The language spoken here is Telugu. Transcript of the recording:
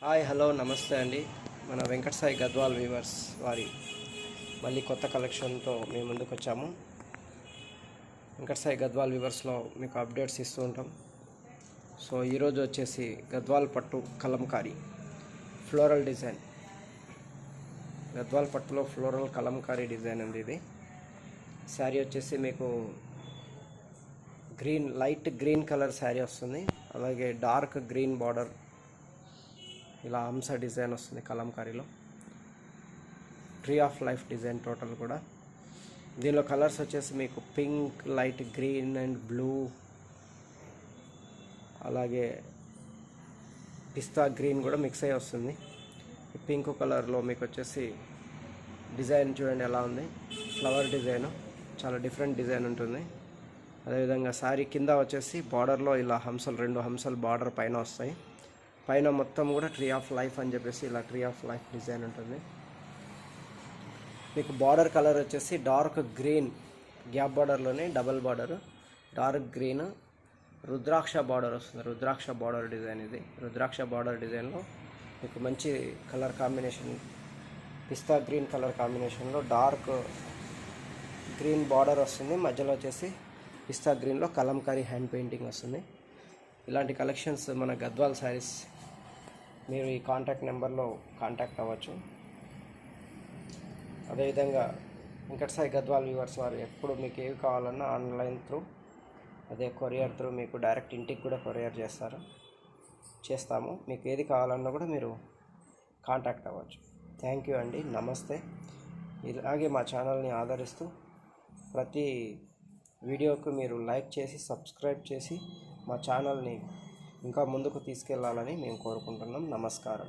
హాయ్ హలో నమస్తే అండి. మన వెంకట సాయి గద్వాల్ వీవర్స్ వారి మళ్ళీ కొత్త కలెక్షన్తో మేము ముందుకు వచ్చాము. వెంకట సాయి గద్వాల్ వీవర్స్లో మీకు అప్డేట్స్ ఇస్తూ ఉంటాం. సో ఈరోజు వచ్చేసి గద్వాల్ పట్టు కలంకారీ ఫ్లోరల్ డిజైన్, గద్వాల్ పట్టులో ఫ్లోరల్ కలంకారీ డిజైన్ ఉంది. ఇది శారీ వచ్చేసి మీకు లైట్ గ్రీన్ కలర్ శారీ వస్తుంది. అలాగే డార్క్ గ్రీన్ బార్డర్, ఇలా హంస డిజైన్ వస్తుంది కలంకారీలో. Tree of life design total కూడా. దీనిలో కలర్స్ వచ్చేసి మీకు pink, light green and blue, అలాగే పిస్తా గ్రీన్ కూడా మిక్స్ అయ్యి వస్తుంది. పింక్ కలర్లో మీకు వచ్చేసి డిజైన్ చూడండి ఎలా ఉంది, ఫ్లవర్ డిజైన్, చాలా డిఫరెంట్ డిజైన్ ఉంటుంది. అదేవిధంగా శారీ కింద వచ్చేసి బార్డర్లో ఇలా రెండు హంసలు బార్డర్ పైన వస్తాయి. పైన మొత్తం కూడా ట్రీ ఆఫ్ లైఫ్ అని చెప్పేసి ఇలా ట్రీ ఆఫ్ లైఫ్ డిజైన్ ఉంటుంది. మీకు బార్డర్ కలర్ వచ్చేసి డార్క్ గ్రీన్, గ్యాప్ బార్డర్లోనే double border dark green, rudraksha border వస్తుంది. రుద్రాక్ష బార్డర్ డిజైన్ ఇది. రుద్రాక్ష బార్డర్ డిజైన్లో మీకు మంచి కలర్ కాంబినేషన్, పిస్తా గ్రీన్ కలర్ కాంబినేషన్లో డార్క్ గ్రీన్ బార్డర్ వస్తుంది. మధ్యలో వచ్చేసి పిస్తా గ్రీన్లో కలంకారీ హ్యాండ్ పెయింటింగ్ వస్తుంది. ఇలాంటి కలెక్షన్స్ మన గద్వాల్ శారీస్ మీరు ఈ కాంటాక్ట్ నెంబర్లో కాంటాక్ట్ అవ్వచ్చు. అదేవిధంగా వెంకట సాయి గద్వాల్ వ్యూవర్స్ వారు ఎప్పుడు మీకు ఏవి కావాలన్నా ఆన్లైన్ త్రూ, అదే కొరియర్ త్రూ మీకు డైరెక్ట్ ఇంటికి కూడా కొరియర్ చేస్తాము. మీకు ఏది కావాలన్నా కూడా మీరు కాంటాక్ట్ అవ్వచ్చు. థ్యాంక్ యూ అండి, నమస్తే. ఇలాగే మా ఛానల్ని ఆదరిస్తూ ప్రతి వీడియోకు మీరు లైక్ చేసి సబ్స్క్రైబ్ చేసి మా ఛానల్ని ఇంకా ముందుకు తీసుకెళ్లాలని మేము కోరుకుంటున్నాం. నమస్కారం.